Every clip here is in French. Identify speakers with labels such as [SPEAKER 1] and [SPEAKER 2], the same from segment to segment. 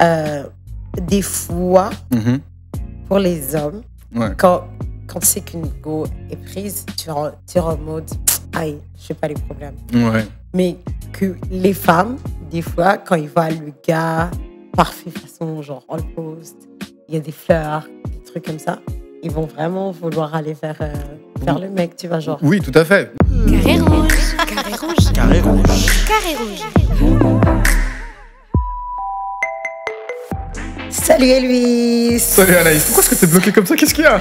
[SPEAKER 1] des fois, pour les hommes, quand tu sais qu'une go est prise, tu es en mode aïe, je sais pas les problèmes. Mais que les femmes, des fois, quand ils voient le gars parfait façon, genre on le poste, il y a des fleurs, des trucs comme ça, ils vont vraiment vouloir aller vers le mec, tu vois, genre.
[SPEAKER 2] Oui, tout à fait.
[SPEAKER 3] Carré rouge, carré rouge, carré rouge, carré rouge.
[SPEAKER 1] Salut Elvis.
[SPEAKER 2] Salut Anaïs. Pourquoi est-ce que t'es bloqué comme ça? Qu'est-ce qu'il y a?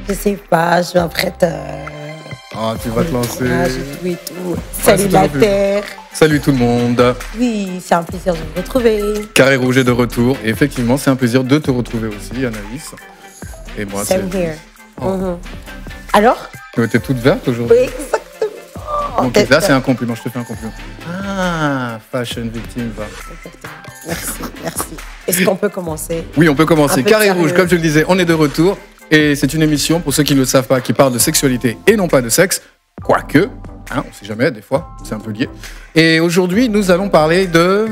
[SPEAKER 1] Je sais pas, je m'apprête
[SPEAKER 2] Ah, tu vas te lancer.
[SPEAKER 1] Tout et tout. Salut la terre.
[SPEAKER 2] Salut tout le monde.
[SPEAKER 1] Oui, c'est un plaisir de vous retrouver.
[SPEAKER 2] Carré rouge est de retour. Et effectivement, c'est un plaisir de te retrouver aussi, Anaïs. Et moi,
[SPEAKER 1] Same here. Alors?
[SPEAKER 2] Tu étais toute verte aujourd'hui.
[SPEAKER 1] Oui, exactement.
[SPEAKER 2] Donc là, c'est un compliment. Je te fais un compliment. Ah, fashion victime, va.
[SPEAKER 1] Merci. Est-ce qu'on peut commencer?
[SPEAKER 2] Oui, on peut commencer. Carré rouge, comme je le disais, on est de retour. Et c'est une émission, pour ceux qui ne le savent pas, qui parle de sexualité et non pas de sexe. Quoique, on ne sait jamais, des fois, c'est un peu lié. Et aujourd'hui, nous allons parler de...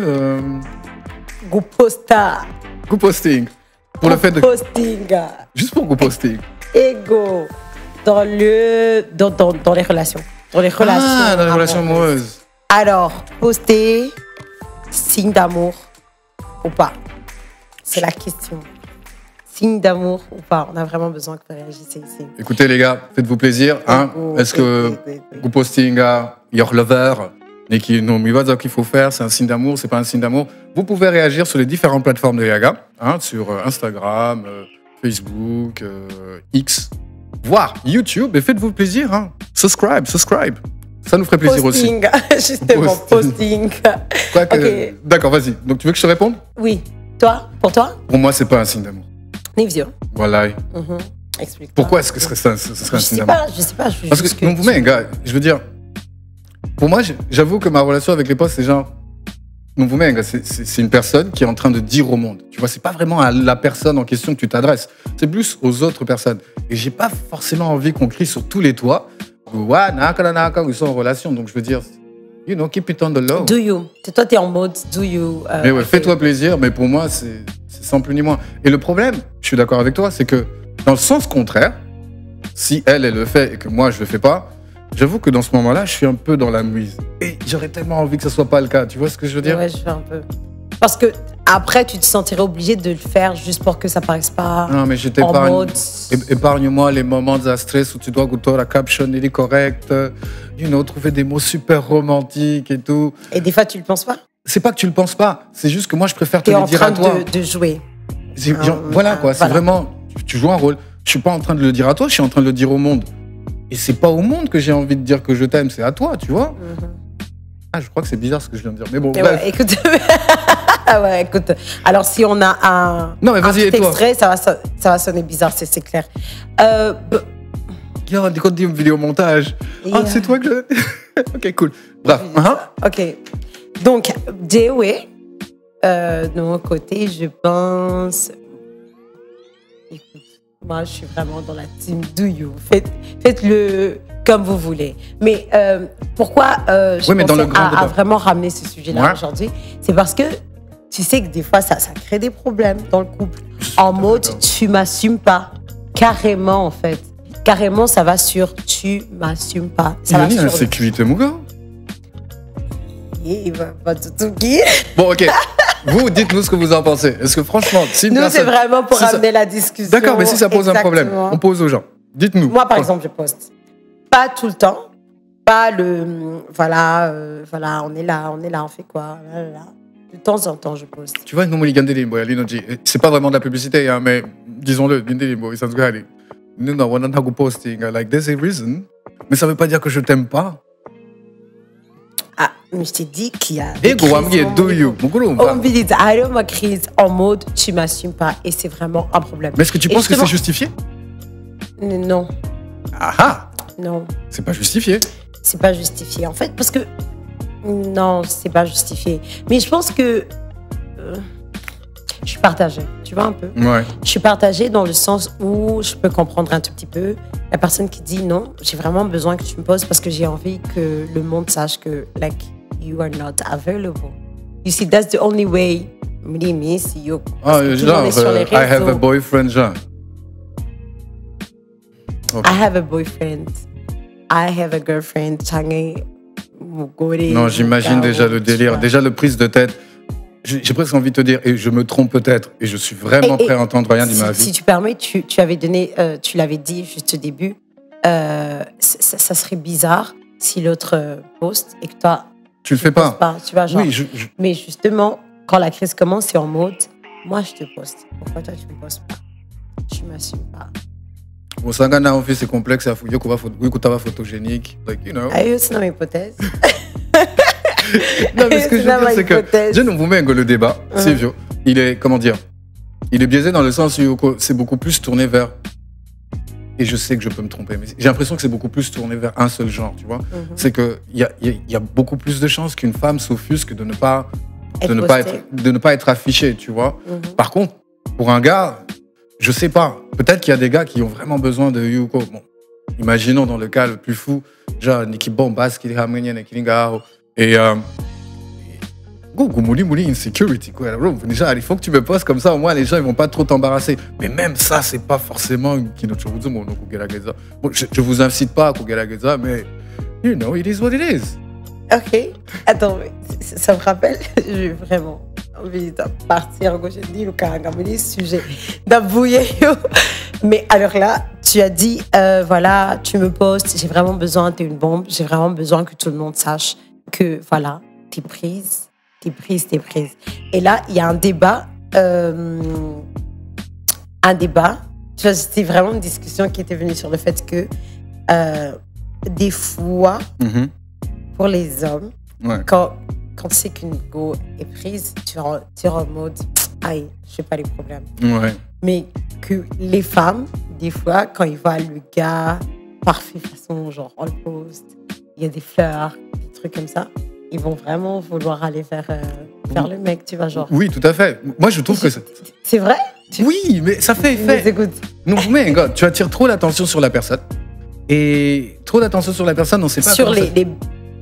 [SPEAKER 2] Go posting. Pour le fait de... Juste pour go posting.
[SPEAKER 1] Ego. Dans les relations. Dans les relations
[SPEAKER 2] amoureuses.
[SPEAKER 1] Alors, poster, signe d'amour ou pas? C'est la question. Signe d'amour ou pas? On a vraiment besoin que vous réagissiez ici.
[SPEAKER 2] Écoutez les gars, faites-vous plaisir. Est-ce que go posting à your lover et qui non, mais voilà ce qu'il faut faire, c'est un signe d'amour, c'est pas un signe d'amour. Vous pouvez réagir sur les différentes plateformes de Yaga, sur Instagram, Facebook, X, voire YouTube. Et faites-vous plaisir. Subscribe. Ça nous ferait plaisir
[SPEAKER 1] posting.
[SPEAKER 2] Aussi.
[SPEAKER 1] Justement, posting.
[SPEAKER 2] Okay. D'accord, vas-y. Donc tu veux que je te réponde?
[SPEAKER 1] Oui. Toi? Pour toi?
[SPEAKER 2] Pour moi, c'est pas un signe d'amour.
[SPEAKER 1] Nivio.
[SPEAKER 2] Voilà.
[SPEAKER 1] Explique.
[SPEAKER 2] Pourquoi est-ce que ce serait un signe d'amour?
[SPEAKER 1] Je sais pas.
[SPEAKER 2] Parce que non, vous mettez, gars, je veux dire, pour moi, j'avoue que ma relation avec les potes, c'est genre, non, vous mettez, c'est une personne qui est en train de dire au monde. Tu vois, c'est pas vraiment à la personne en question que tu t'adresses. C'est plus aux autres personnes. Et j'ai pas forcément envie qu'on crie sur tous les toits. Ouais, ils sont en relation. Donc je veux dire, keep it on the low.
[SPEAKER 1] Do you? Toi, t'es en mode do you.
[SPEAKER 2] Mais ouais, fais-toi plaisir. Mais pour moi, c'est sans plus ni moins. Et le problème, je suis d'accord avec toi, c'est que dans le sens contraire, si elle le fait et que moi, je le fais pas, j'avoue que dans ce moment-là, je suis un peu dans la mouise. Et j'aurais tellement envie que ce soit pas le cas. Tu vois ce que je veux dire?
[SPEAKER 1] Ouais, je fais un peu. Parce que après, tu te sentirais obligé de le faire juste pour que ça paraisse pas.
[SPEAKER 2] Non, mais je t'épargne. Mode... Épargne-moi les moments de stress où tu dois goûter la caption, il est correct. Trouver des mots super romantiques et tout.
[SPEAKER 1] Et des fois, tu le penses pas?
[SPEAKER 2] C'est pas que tu le penses pas. C'est juste que moi, je préfère te le dire à toi.
[SPEAKER 1] T'es en train de jouer.
[SPEAKER 2] Voilà, quoi. C'est vraiment... Tu joues un rôle. Je suis pas en train de le dire à toi, je suis en train de le dire au monde. Et c'est pas au monde que j'ai envie de dire que je t'aime, c'est à toi, tu vois. Ah, je crois que c'est bizarre ce que je viens de dire. Mais bon, bref.
[SPEAKER 1] Ouais, écoute. Alors, si on a un petit extrait, ça va sonner bizarre, c'est clair.
[SPEAKER 2] Il y aura des codes de vidéomontage. Ah, c'est toi que je... Ok, cool. Bref.
[SPEAKER 1] Ok. Donc, Dewey, de mon côté, je pense... Écoute, moi, je suis vraiment dans la team do you. Faites-le comme vous voulez. Mais pourquoi je pense à vraiment ramener ce sujet-là aujourd'hui? C'est parce que tu sais que des fois, ça crée des problèmes dans le couple. En mode, tu m'assumes pas. Carrément, en fait. Carrément, ça va sur tu m'assumes pas. Ça va sur
[SPEAKER 2] l'insécurité, mon gars.
[SPEAKER 1] Il va pas tout qui.
[SPEAKER 2] Bon, ok. Vous, dites-nous ce que vous en pensez. Est-ce que franchement, si
[SPEAKER 1] nous, c'est vraiment pour amener la discussion.
[SPEAKER 2] D'accord, mais si ça pose un problème, on pose aux gens. Dites-nous.
[SPEAKER 1] Moi, par exemple, je poste. Pas tout le temps. Pas le... Voilà, on est là, on fait quoi. De temps en temps, je poste.
[SPEAKER 2] Tu vois, nous, c'est pas vraiment de la publicité, mais disons-le, nous, on a posting, like, there's a reason. Mais ça veut pas dire que je t'aime pas.
[SPEAKER 1] Ah, mais je t'ai dit qu'il y a...
[SPEAKER 2] On
[SPEAKER 1] me dit, allez, ma crise en mode, tu m'assumes pas. Et c'est vraiment un problème.
[SPEAKER 2] Mais est-ce que tu penses que c'est justifié?
[SPEAKER 1] Non.
[SPEAKER 2] Ah.
[SPEAKER 1] Non.
[SPEAKER 2] C'est pas justifié.
[SPEAKER 1] C'est pas justifié, en fait, parce que... Non, c'est pas justifié. Mais je pense que... je suis partagée, tu vois un peu.
[SPEAKER 2] Ouais.
[SPEAKER 1] Je suis partagée dans le sens où je peux comprendre un tout petit peu la personne qui dit non, j'ai vraiment besoin que tu me poses parce que j'ai envie que le monde sache que, like, you are not available. You see, that's the only way Miss, yo.
[SPEAKER 2] Ah,
[SPEAKER 1] Parce que tout le
[SPEAKER 2] genre,
[SPEAKER 1] monde est sur les
[SPEAKER 2] I have a
[SPEAKER 1] réseaux.
[SPEAKER 2] boyfriend, genre.
[SPEAKER 1] I have a boyfriend. I have a girlfriend. Change.
[SPEAKER 2] Non, j'imagine déjà le délire, déjà le prise de tête. J'ai presque envie de te dire, et je me trompe peut-être, et je suis vraiment prêt à entendre rien de ma vie.
[SPEAKER 1] Si tu permets, tu avais donné, tu l'avais dit juste au début, ça serait bizarre si l'autre poste et que toi,
[SPEAKER 2] Tu le fais pas.
[SPEAKER 1] Tu vois, genre.
[SPEAKER 2] Oui,
[SPEAKER 1] Mais justement, quand la crise commence, c'est en mode, moi je te poste. Pourquoi toi tu me postes pas? Tu m'assumes pas.
[SPEAKER 2] Bon, ça gagne en fait, c'est complexe, il faut que tu photogénique, like, you know.
[SPEAKER 1] Aïe, c'est dans mes hypothèse.
[SPEAKER 2] Non, mais ce que je veux dire, c'est que je ne vous mets le débat, c'est vieux. Il est, comment dire, il est biaisé dans le sens où c'est beaucoup plus tourné vers, et je sais que je peux me tromper, mais j'ai l'impression que c'est beaucoup plus tourné vers un seul genre, tu vois. C'est qu'il y a beaucoup plus de chances qu'une femme s'offusque de ne pas être affichée, tu vois. Par contre, pour un gars, je sais pas, peut-être qu'il y a des gars qui ont vraiment besoin de Yuko. Bon, imaginons dans le cas le plus fou, genre Niki Bombas, qui et Mouli insecurity quoi. Déjà, il faut que tu me postes comme ça, au moins les gens ils vont pas trop t'embarrasser. Mais même ça, c'est pas forcément une bon, je vous incite pas à Kugelageza, mais you know, it is what it is.
[SPEAKER 1] Ok, attends, mais ça me rappelle, j'ai vraiment envie de partir, j'ai dit le Karangamoni, sujet d'abouiller. Mais alors là, tu as dit, voilà, tu me postes, j'ai vraiment besoin, t'es une bombe, j'ai vraiment besoin que tout le monde sache que, voilà, t'es prise. Et là, il y a un débat, tu vois, c'était vraiment une discussion qui était venue sur le fait que, des fois, pour les hommes, quand tu sais qu'une go est prise, tu es en mode aïe, je sais pas les problèmes.
[SPEAKER 2] Ouais.
[SPEAKER 1] Mais que les femmes, des fois, quand ils voient le gars parfait façon, genre on le poste, il y a des fleurs, des trucs comme ça, ils vont vraiment vouloir aller vers le mec, tu vois, genre.
[SPEAKER 2] Oui, tout à fait. Moi, je trouve que
[SPEAKER 1] c'est vrai.
[SPEAKER 2] Oui, mais ça fait effet.
[SPEAKER 1] Mais écoute.
[SPEAKER 2] Non, mais gars, tu attires trop l'attention sur la personne. Et trop d'attention sur la personne, on sait pas.
[SPEAKER 1] Sur les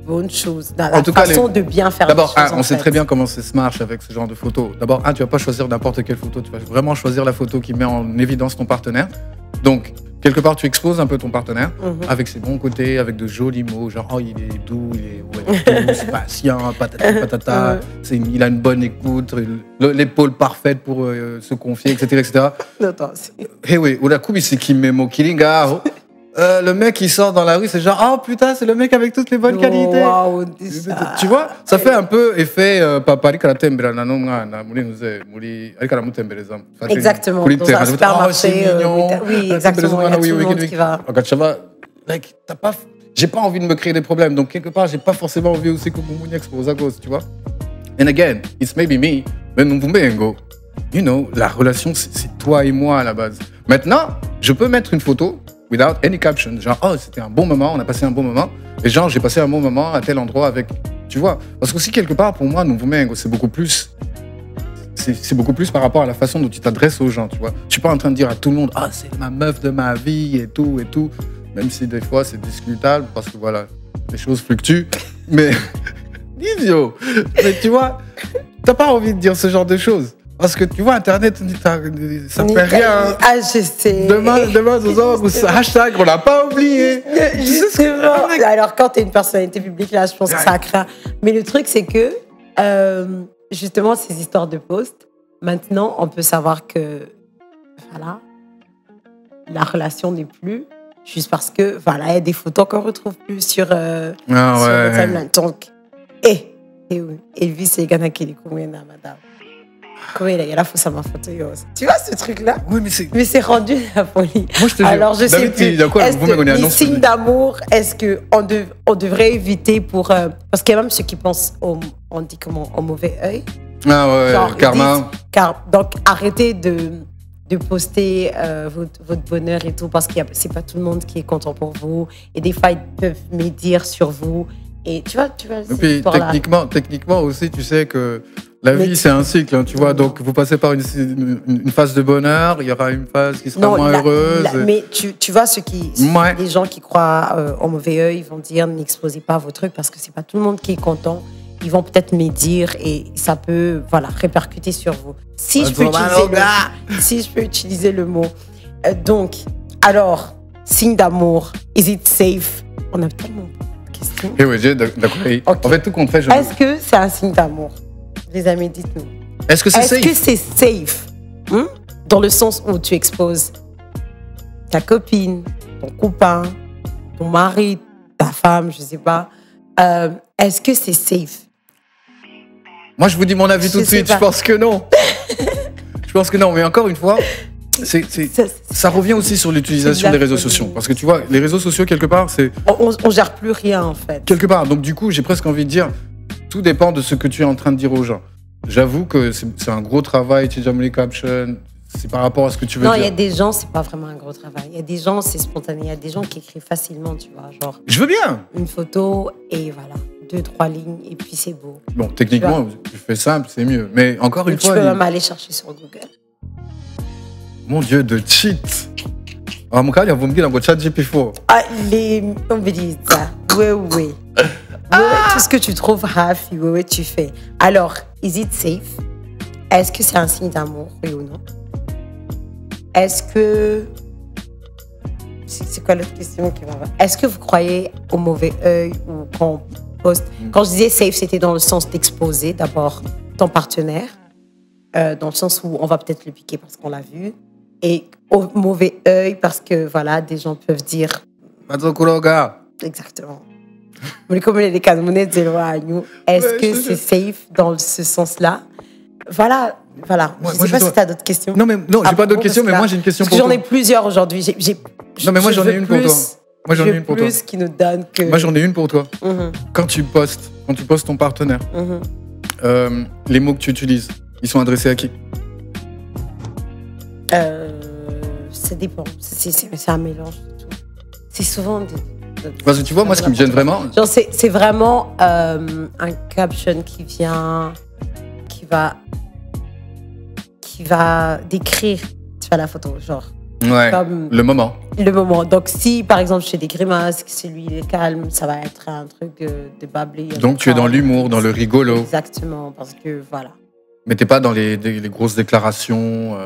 [SPEAKER 1] bonnes choses, la façon de bien faire
[SPEAKER 2] D'abord,
[SPEAKER 1] les choses.
[SPEAKER 2] on sait très bien comment ça se marche avec ce genre de photos. D'abord, tu vas pas choisir n'importe quelle photo, tu vas vraiment choisir la photo qui met en évidence ton partenaire. Donc, quelque part, tu exposes un peu ton partenaire avec ses bons côtés, avec de jolis mots, genre oh, il est doux, il est doux, patient, patata, il a une bonne écoute, l'épaule parfaite pour se confier, etc. etc.
[SPEAKER 1] Attends,
[SPEAKER 2] hey, oui, ou la coupe, c'est qui met mon killinga. Le mec qui sort dans la rue, c'est genre oh putain, c'est le mec avec toutes les bonnes qualités.
[SPEAKER 1] Wow,
[SPEAKER 2] tu vois, ça fait un peu effet
[SPEAKER 1] exactement. Dans un supermarché, oui, exactement. Il y a tout le monde qui va.
[SPEAKER 2] J'ai pas envie de me créer des problèmes, donc quelque part, j'ai pas forcément envie aussi que mon expose à gauche, tu vois. And again, it's maybe me, mais non vous you know, la relation, c'est toi et moi à la base. Maintenant, je peux mettre une photo without any caption, genre oh c'était un bon moment, on a passé un bon moment, et genre j'ai passé un bon moment à tel endroit avec, tu vois, parce que aussi quelque part pour moi c'est beaucoup plus par rapport à la façon dont tu t'adresses aux gens, tu vois. Je suis pas en train de dire à tout le monde ah c'est ma meuf de ma vie et tout, même si des fois c'est discutable parce que voilà les choses fluctuent, mais idiot, mais tu vois t'as pas envie de dire ce genre de choses. Parce que tu vois, Internet, ça ne fait rien.
[SPEAKER 1] Ah, je sais.
[SPEAKER 2] Demain, hashtag, on l'a pas oublié.
[SPEAKER 1] Justement. Alors, quand tu es une personnalité publique, là, je pense que ça craint. Mais le truc, c'est que, justement, ces histoires de posts, maintenant, on peut savoir que, voilà, la relation n'est plus juste parce que, voilà, il y a des photos qu'on retrouve plus sur le timeline. Donc, Elvis, c'est Ghana qui est combien, madame? Oui, il y a la fausse à ma photo. Tu vois ce truc-là?
[SPEAKER 2] Oui, mais c'est
[SPEAKER 1] rendu la folie.
[SPEAKER 2] Moi, je te jure.
[SPEAKER 1] Alors, je sais plus. Est-ce que les signes d'amour, est-ce qu'on devrait éviter pour... parce qu'il y a même ceux qui pensent, on dit comment, au mauvais œil.
[SPEAKER 2] Ah ouais, genre, karma.
[SPEAKER 1] Donc, arrêtez de poster votre bonheur et tout, parce que c'est pas tout le monde qui est content pour vous. Et des fois, ils peuvent médire sur vous. Et tu vois,
[SPEAKER 2] et puis, techniquement aussi, tu sais que la vie, c'est un cycle, hein, tu vois. Donc, vous passez par une phase de bonheur, il y aura une phase qui sera moins heureuse.
[SPEAKER 1] Mais tu vois, les gens qui croient au mauvais œil, ils vont dire n'exposez pas vos trucs parce que c'est pas tout le monde qui est content. ils vont peut-être médire et ça peut répercuter sur vous. Si je peux utiliser le mot. Donc, alors, signe d'amour, is it safe? On a tellement de questions.
[SPEAKER 2] Eh oui, d'accord.
[SPEAKER 1] Okay.
[SPEAKER 2] En fait, tout compte fait,
[SPEAKER 1] Est-ce que c'est un signe d'amour? Les amis, dites-nous.
[SPEAKER 2] Est-ce que c'est safe?
[SPEAKER 1] Est-ce que c'est safe? Dans le sens où tu exposes ta copine, ton copain, ton mari, ta femme, je sais pas. Est-ce que c'est safe?
[SPEAKER 2] Moi, je vous dis mon avis tout de suite. Je pense que non. Je pense que non. Mais encore une fois, ça revient aussi sur l'utilisation des réseaux sociaux. Parce que tu vois, les réseaux sociaux, quelque part, c'est...
[SPEAKER 1] On gère plus rien, en fait.
[SPEAKER 2] Quelque part. Donc, du coup, j'ai presque envie de dire, tout dépend de ce que tu es en train de dire aux gens. J'avoue que c'est un gros travail, Tijamoli Caption. C'est par rapport à ce que tu veux dire.
[SPEAKER 1] Non, il y a des gens, c'est pas vraiment un gros travail. Il y a des gens, c'est spontané. Il y a des gens qui écrivent facilement, tu vois. Genre,
[SPEAKER 2] je veux bien.
[SPEAKER 1] Une photo et voilà, 2-3 lignes et puis c'est beau.
[SPEAKER 2] Bon, techniquement, tu fais simple, c'est mieux. Mais encore une fois...
[SPEAKER 1] Tu peux même aller chercher sur Google.
[SPEAKER 2] Mon Dieu, de cheat. En mon cas, il y a vous me dire dans votre chat GPT-4.
[SPEAKER 1] Ah, on me dit ça. Oui. Tout ce que tu trouves happy, oui, tu fais. Alors, is it safe? Est-ce que c'est un signe d'amour, oui ou non? Est-ce que... C'est quoi l'autre question qui va... Est-ce que vous croyez au mauvais œil ou quand on poste... Quand je disais safe, c'était dans le sens d'exposer d'abord ton partenaire, dans le sens où on va peut-être le piquer parce qu'on l'a vu, et au mauvais œil parce que, voilà, des gens peuvent dire... Exactement. Est-ce que c'est safe dans ce sens-là? Voilà.
[SPEAKER 2] Moi,
[SPEAKER 1] je ne sais pas si tu as d'autres questions.
[SPEAKER 2] Non, j'ai pas d'autres questions, mais moi, j'ai une question pour toi.
[SPEAKER 1] J'en ai plusieurs aujourd'hui.
[SPEAKER 2] Non, mais moi, j'en ai une pour toi. Moi, j'en ai une pour toi.
[SPEAKER 1] Plus qui nous donne que...
[SPEAKER 2] Moi, j'en ai une pour toi. Quand tu postes ton partenaire, les mots que tu utilises, ils sont adressés à qui?
[SPEAKER 1] Ça dépend. C'est un mélange de tout. C'est souvent...
[SPEAKER 2] Parce que tu vois, moi, ce qui me gêne vraiment...
[SPEAKER 1] Genre, c'est vraiment un caption qui va décrire, tu vois, la photo, genre.
[SPEAKER 2] Ouais, le moment.
[SPEAKER 1] Le moment. Donc, si, par exemple, je fais des grimaces, que celui il est calme, ça va être un truc de bablé.
[SPEAKER 2] Donc, tu es dans l'humour, dans le rigolo.
[SPEAKER 1] Exactement, parce que, voilà.
[SPEAKER 2] Mais t'es pas dans les grosses déclarations.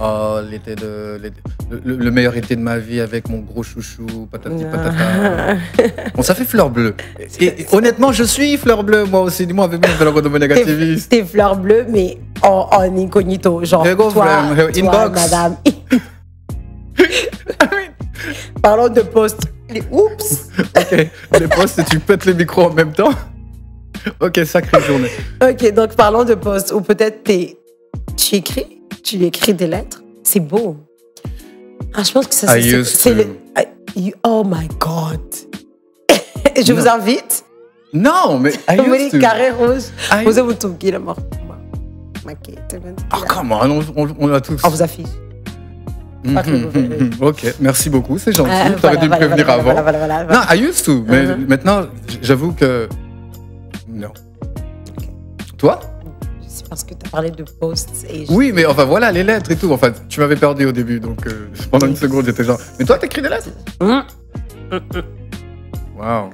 [SPEAKER 2] Le meilleur été de ma vie avec mon gros chouchou, patati patata. Bon, ça fait fleur bleue. Et honnêtement, je suis fleur bleue, moi aussi. Dis-moi, avec moi, de la renommée négativiste.
[SPEAKER 1] T'es fleur bleue, mais en incognito. Genre, toi,
[SPEAKER 2] inbox.
[SPEAKER 1] madame. Parlons de posts. Oups.
[SPEAKER 2] Ok, les posts et tu pètes les micros en même temps. Ok, sacrée journée.
[SPEAKER 1] Ok, donc parlons de posts. Ou peut-être tu lui écris des lettres. C'est beau. Ah, je pense que ça, c'est le... Oh my God. Je vous invite.
[SPEAKER 2] Non, mais I used to.
[SPEAKER 1] Carré rouge. Vous avez tout qui est mort.
[SPEAKER 2] Ah, comment on a tous.
[SPEAKER 1] On vous affiche.
[SPEAKER 2] Ok, merci beaucoup, c'est gentil. T'aurais dû me prévenir avant. Non, I used to, mais maintenant, j'avoue que... Non.
[SPEAKER 1] Okay.
[SPEAKER 2] Toi?
[SPEAKER 1] C'est parce que tu as parlé de posts et...
[SPEAKER 2] Oui, mais enfin voilà, les lettres et tout. Enfin, tu m'avais perdu au début, donc pendant une seconde, j'étais genre... Mais toi, t'écris des lettres? Waouh.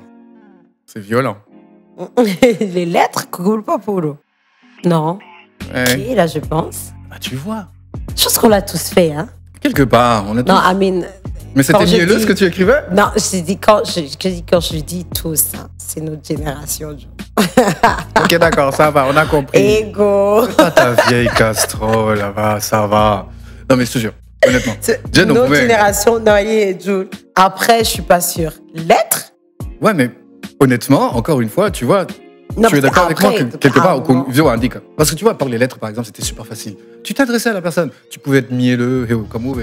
[SPEAKER 2] C'est violent.
[SPEAKER 1] Les lettres coulent pas pour l'eau. Non.
[SPEAKER 2] Ouais.
[SPEAKER 1] Et là, je pense...
[SPEAKER 2] Ah, tu vois.
[SPEAKER 1] Je pense qu'on l'a tous fait, hein.
[SPEAKER 2] Quelque part, on a tous...
[SPEAKER 1] Non, I mean...
[SPEAKER 2] Mais c'était mielleux ce que tu écrivais?
[SPEAKER 1] Non, quand je dis tous, hein, c'est notre génération.
[SPEAKER 2] Ok, d'accord, ça va, on a compris.
[SPEAKER 1] Ego.
[SPEAKER 2] Ah, ta vieille Castro, là-bas, ça va. Non, mais je te jure, honnêtement.
[SPEAKER 1] Notre génération, Noyer et Jules. Après, je suis pas sûre. Lettres?
[SPEAKER 2] Ouais, mais honnêtement, encore une fois, tu vois...
[SPEAKER 1] Non,
[SPEAKER 2] tu es d'accord avec moi que quelque part,
[SPEAKER 1] non.
[SPEAKER 2] indique. Parce que tu vois, par les lettres, par exemple, c'était super facile. Tu t'adressais à la personne. Tu pouvais être mielleux, comme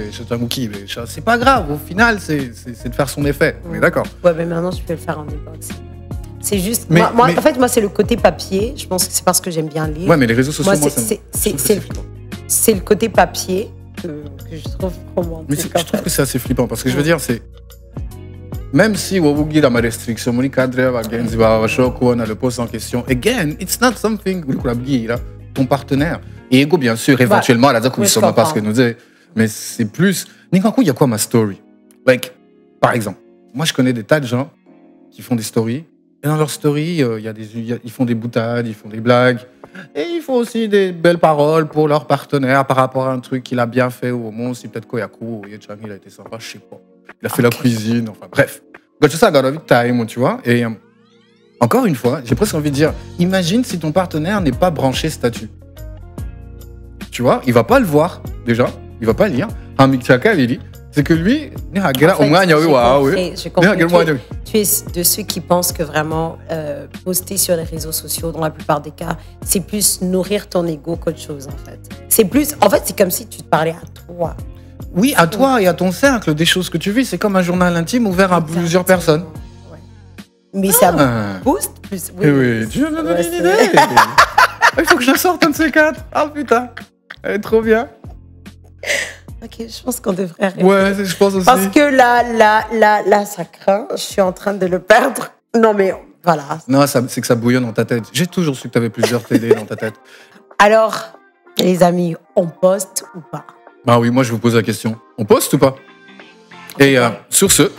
[SPEAKER 2] c'est pas grave. Au final, c'est de faire son effet. On est d'accord.
[SPEAKER 1] Ouais, mais maintenant, je peux le faire en inbox. C'est juste. En fait, moi, c'est le côté papier. Je pense que c'est parce que j'aime bien lire.
[SPEAKER 2] Ouais, mais les réseaux sociaux,
[SPEAKER 1] c'est le côté papier que je trouve romantique.
[SPEAKER 2] Mais je trouve que c'est assez flippant. Parce que je veux dire, c'est. Même si on a ma restriction, on a le poste en question. Again, it's not something ton partenaire. Et ego, bien sûr, éventuellement, là, ne sommes pas ce que nous dit. Mais c'est plus. Il y a quoi ma story? Like, par exemple, moi, je connais des tas de gens qui font des stories Et dans leur story, ils font des boutades, ils font des blagues. Et ils font aussi des belles paroles pour leur partenaire par rapport à un truc qu'il a bien fait au moins si peut-être Koyaku ou Yechang, il a été sympa, je sais pas. Il a fait la cuisine, enfin bref. Got ça, got a time, tu vois. Et encore une fois, j'ai presque envie de dire, imagine si ton partenaire n'est pas branché statut. Tu vois, il va pas le voir, déjà. Il va pas lire. Hamik Chaka, il dit, c'est que lui,
[SPEAKER 1] j'ai compris. Tu es de ceux qui pensent que vraiment poster sur les réseaux sociaux, dans la plupart des cas, c'est plus nourrir ton ego qu'autre chose, en fait. C'est comme si tu te parlais à toi.
[SPEAKER 2] Oui, à toi et à ton cercle, des choses que tu vis. C'est comme un journal intime ouvert à plusieurs personnes.
[SPEAKER 1] Ouais. Mais ça booste plus.
[SPEAKER 2] Oui. Tu viens de me donner une idée. Il faut que je sorte un de ces quatre. Ah putain, elle est trop bien.
[SPEAKER 1] Ok, je pense qu'on devrait arrêter.
[SPEAKER 2] Ouais, je pense aussi.
[SPEAKER 1] Parce que là, ça craint. Je suis en train de le perdre. Non, mais voilà.
[SPEAKER 2] Non, c'est que ça bouillonne dans ta tête. J'ai toujours su que tu avais plusieurs télés dans ta tête.
[SPEAKER 1] Alors, les amis, on poste ou pas?
[SPEAKER 2] Bah oui, moi je vous pose la question. On poste ou pas? Et sur ce,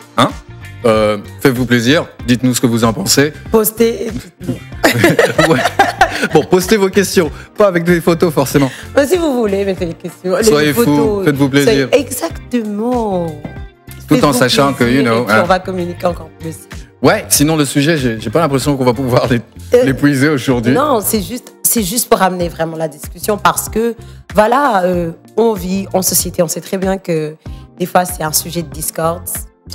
[SPEAKER 2] faites-vous plaisir. Dites-nous ce que vous en pensez.
[SPEAKER 1] Postez.
[SPEAKER 2] Ouais. Bon, postez vos questions. Pas avec des photos, forcément.
[SPEAKER 1] Mais si vous voulez, mettez les questions.
[SPEAKER 2] Soyez fous, faites-vous plaisir.
[SPEAKER 1] Exactement.
[SPEAKER 2] Tout en sachant que,
[SPEAKER 1] et puis on va communiquer encore plus.
[SPEAKER 2] Ouais, sinon le sujet, j'ai pas l'impression qu'on va pouvoir l'épuiser aujourd'hui.
[SPEAKER 1] Non, c'est juste pour amener vraiment la discussion parce que, voilà, on vit en société, on sait très bien que des fois c'est un sujet de discorde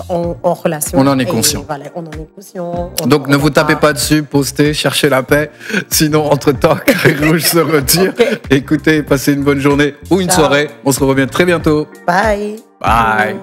[SPEAKER 1] en relation.
[SPEAKER 2] On en est conscient.
[SPEAKER 1] Voilà, on en est conscient.
[SPEAKER 2] Donc ne vous tapez pas dessus, postez, cherchez la paix. Sinon, entre-temps, Carré Rouge se retire. Okay. Écoutez, passez une bonne journée ou une soirée. On se revoit très bientôt.
[SPEAKER 1] Bye.
[SPEAKER 2] Bye.